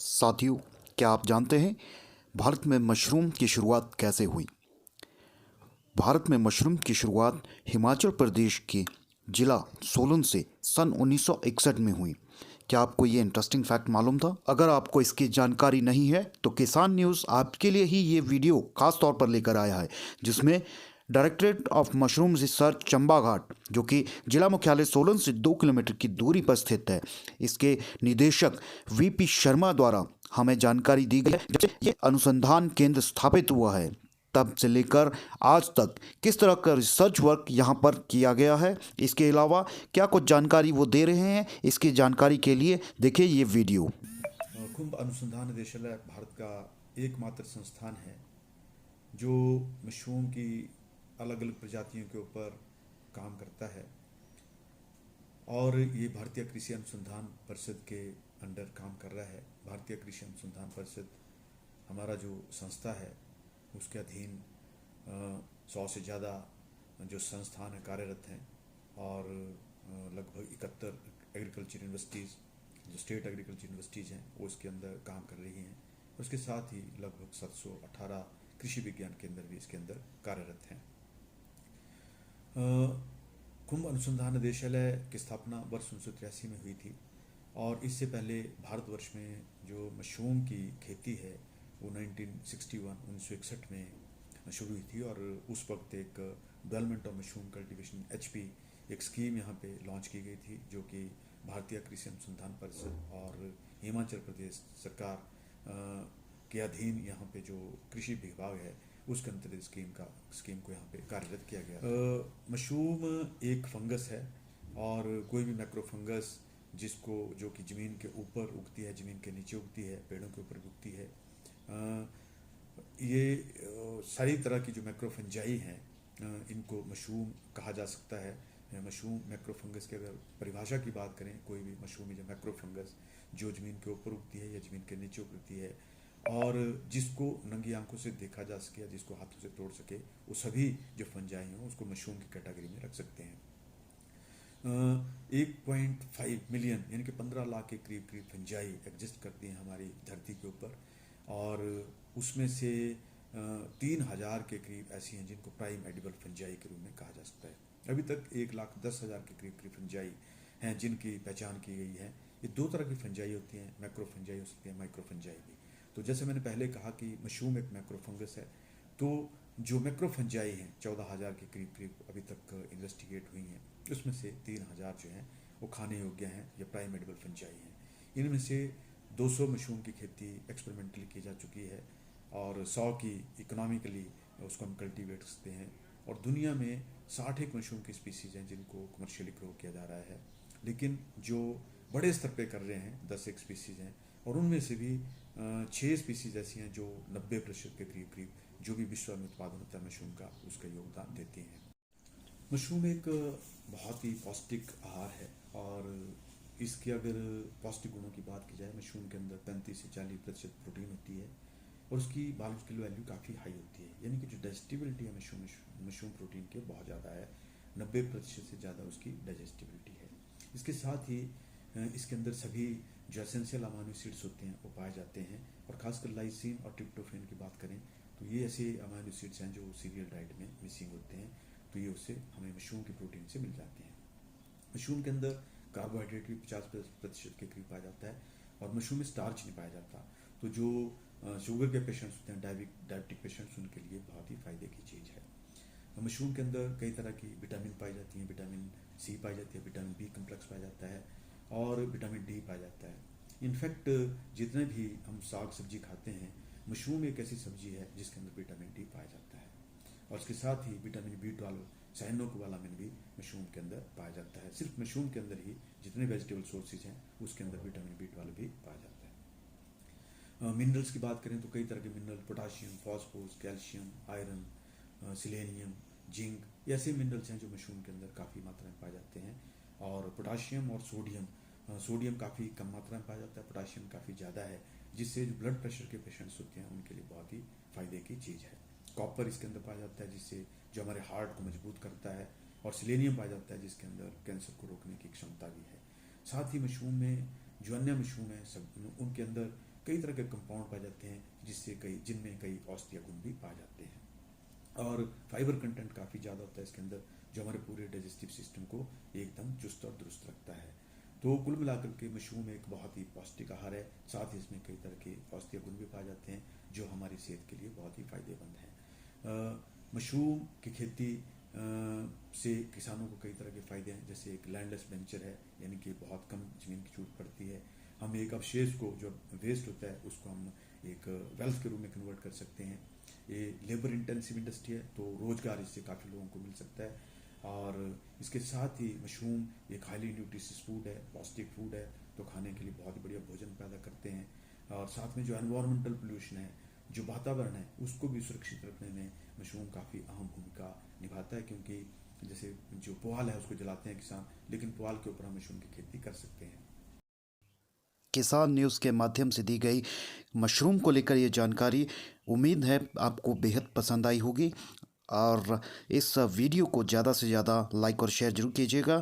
साथियों, क्या आप जानते हैं भारत में मशरूम की शुरुआत कैसे हुई? भारत में मशरूम की शुरुआत हिमाचल प्रदेश के जिला सोलन से सन 1961 में हुई। क्या आपको ये इंटरेस्टिंग फैक्ट मालूम था? अगर आपको इसकी जानकारी नहीं है तो किसान न्यूज़ आपके लिए ही ये वीडियो खास तौर पर लेकर आया है, जिसमें directorate of mushroom research Chamba Ghat, जो कि जिला मुख्यालय सोलन से 2 किलोमीटर की दूरी पर स्थित है, इसके निदेशक वीपी शर्मा द्वारा हमें जानकारी दी गई है। जब से ये अनुसंधान केंद्र स्थापित हुआ है तब से लेकर आज तक किस तरह का रिसर्च वर्क यहाँ पर किया गया है, इसके अलावा क्या कुछ जानकारी वो दे रहे हैं, इसकी जानकारी के लिए देखिए ये वीडियो। कुंभ अनुसंधान निदेशालय भारत का एकमात्र संस्थान है जो मशरूम की अलग अलग प्रजातियों के ऊपर काम करता है और ये भारतीय कृषि अनुसंधान परिषद के अंडर काम कर रहा है। भारतीय कृषि अनुसंधान परिषद हमारा जो संस्था है उसके अधीन 100 से ज़्यादा जो संस्थान है कार्यरत हैं और लगभग 71 एग्रीकल्चर यूनिवर्सिटीज़, जो स्टेट एग्रीकल्चर यूनिवर्सिटीज़ हैं वो इसके अंदर काम कर रही हैं। उसके साथ ही लगभग 718 कृषि विज्ञान केंद्र भी इसके अंदर कार्यरत हैं। कुंभ अनुसंधान निदेशालय की स्थापना वर्ष 1983 में हुई थी और इससे पहले भारतवर्ष में जो मशरूम की खेती है वो 1961 में शुरू हुई थी और उस वक्त एक development of mushroom cultivation HP एक स्कीम यहाँ पे लॉन्च की गई थी, जो कि भारतीय कृषि अनुसंधान परिषद और हिमाचल प्रदेश सरकार के अधीन यहाँ पे जो कृषि विभाग है उसके अंतर्गत स्कीम को यहाँ पे कार्यरत किया गया। मशरूम एक फंगस है और कोई भी मैक्रो फंगस जिसको जो कि ज़मीन के ऊपर उगती है, ज़मीन के नीचे उगती है, पेड़ों के ऊपर उगती है, ये सारी तरह की जो मैक्रोफंजाई हैं इनको मशरूम कहा जा सकता है। मशरूम मैक्रोफंगस की अगर परिभाषा की बात करें, कोई भी मशरूम जो मैक्रोफंगस जो ज़मीन के ऊपर उगती है या ज़मीन के नीचे उगती है और जिसको नंगी आंखों से देखा जा सके या जिसको हाथों से तोड़ सके, वो सभी जो फंजाई हैं उसको मशरूम की कैटेगरी में रख सकते हैं। 1.5 मिलियन यानी कि 15 लाख के करीब फंजाई एग्जिस्ट करती हैं हमारी धरती के ऊपर और उसमें से 3000 के करीब ऐसी हैं जिनको प्राइम एडिबल फंजाई के रूप में कहा जा सकता है। अभी तक 1,10,000 के करीब फंजाई हैं जिनकी पहचान की गई है। ये दो तरह की फंजाई होती हैं, मैक्रो फंजाई हो सकती है, माइक्रो फंजाई भी। तो जैसे मैंने पहले कहा कि मशरूम एक मैक्रो फंगस है, तो जो मैक्रो फंजाई हैं 14,000 के करीब अभी तक इन्वेस्टिगेट हुई हैं, उसमें से 3,000 जो हैं वो खाने योग्य हैं या प्राइम एडिबल फंजाई हैं। इनमें से 200 मशरूम की खेती एक्सपेरिमेंटली की जा चुकी है और 100 की इकोनॉमिकली उसको हम कल्टीवेट करते हैं और दुनिया में 61 मशरूम की स्पीसीज़ हैं जिनको कमर्शियली ग्रो किया जा रहा है। लेकिन जो बड़े स्तर पे कर रहे हैं 10 एक स्पीसीज़ हैं और उनमें से भी 6 स्पीसीज़ ऐसी हैं जो 90% के करीब जो भी विश्व में उत्पादन होता है मशरूम का उसका योगदान देती हैं। मशरूम एक बहुत ही पौष्टिक आहार है और इसके अगर पौष्टिक गुणों की बात की जाए, मशरूम के अंदर 35 से 40% प्रोटीन होती है और उसकी बायोलॉजिकल वैल्यू काफ़ी हाई होती है, यानी कि जो डाइजेस्टिबिलिटी है मशरूम प्रोटीन की बहुत ज़्यादा है, 90% से ज़्यादा उसकी डाइजेस्टिबिलिटी है। इसके साथ ही इसके अंदर सभी जो एसेंशियल अमाइनो एसिड्स होते हैं वो पाए जाते हैं और खासकर लाइसिन और ट्रिप्टोफैन की बात करें तो ये ऐसे अमाइनो एसिड्स हैं जो सीरियल डाइट में मिसिंग होते हैं, तो ये उससे हमें मशरूम की प्रोटीन से मिल जाते हैं। मशरूम के अंदर कार्बोहाइड्रेट भी 50% के करीब पाया जाता है और मशरूम में स्टार्च नहीं पाया जाता, तो जो शुगर के पेशेंट्स होते हैं, डायबिटिक पेशेंट्स, उनके लिए बहुत ही फ़ायदे की चीज़ है। मशरूम के अंदर कई तरह की विटामिन पाई जाती हैं, विटामिन C पाई जाती है, विटामिन B कम्प्लेक्स पाया जाता है और विटामिन D पाया जाता है। इनफैक्ट जितने भी हम साग सब्जी खाते हैं, मशरूम एक ऐसी सब्जी है जिसके अंदर विटामिन D पाया जाता है और इसके साथ ही विटामिन B12 साइनोकोबालामिन भी मशरूम के अंदर पाया जाता है। सिर्फ मशरूम के अंदर ही जितने वेजिटेबल सोर्सेज हैं उसके अंदर विटामिन B12 भी पाया जाता है। मिनरल्स की बात करें तो कई तरह के mineral, potassium, phosphorus, calcium, iron, selenium, zinc, ऐसे मिनरल्स हैं जो मशरूम के अंदर काफ़ी मात्रा में पाए जाते हैं। और पोटाशियम और सोडियम काफ़ी कम मात्रा में पाया जाता है, पोटाशियम काफ़ी ज़्यादा है, जिससे जो ब्लड प्रेशर के पेशेंट्स होते हैं उनके लिए बहुत ही फ़ायदे की चीज़ है। कॉपर इसके अंदर पाया जाता है जिससे जो हमारे हार्ट को मजबूत करता है और सिलेनियम पाया जाता है जिसके अंदर कैंसर को रोकने की क्षमता भी है। साथ ही मशरूम में जो अन्य मशरूम है सब उनके अंदर कई तरह के कंपाउंड पाए जाते हैं जिनमें कई औषधीय गुण भी पाए जाते हैं। और फाइबर कंटेंट काफ़ी ज़्यादा होता है इसके अंदर, जो हमारे पूरे डाइजेस्टिव सिस्टम को एकदम चुस्त और दुरुस्त रखता है। तो कुल मिलाकर के मशरूम एक बहुत ही पौष्टिक आहार है। साथ ही इसमें कई तरह के औषधीय गुण भी पाए जाते हैं जो हमारी सेहत के लिए बहुत ही फायदेमंद हैं। मशरूम की खेती से किसानों को कई तरह के फ़ायदे हैं, जैसे एक लैंडलेस वेंचर है, यानी कि बहुत कम ज़मीन की जरूरत पड़ती है। हम एक अवशेष को, जो वेस्ट होता है, उसको हम एक वेल्थ के रूप में कन्वर्ट कर सकते हैं। ये लेबर इंटेंसिव इंडस्ट्री है, तो रोज़गार इससे काफ़ी लोगों को मिल सकता है। और इसके साथ ही मशरूम एक हाईली न्यूट्रिशियस फूड है, पौष्टिक फूड है, तो खाने के लिए बहुत ही बढ़िया भोजन पैदा करते हैं। और साथ में जो एनवायरमेंटल पोल्यूशन है, जो वातावरण है, उसको भी सुरक्षित रखने में मशरूम काफ़ी अहम भूमिका निभाता है, क्योंकि जैसे जो पुआल है उसको जलाते हैं किसान, लेकिन पुआल के ऊपर हम मशरूम की खेती कर सकते हैं। किसान न्यूज़ के माध्यम से दी गई मशरूम को लेकर ये जानकारी उम्मीद है आपको बेहद पसंद आई होगी, और इस वीडियो को ज़्यादा से ज़्यादा लाइक और शेयर जरूर कीजिएगा।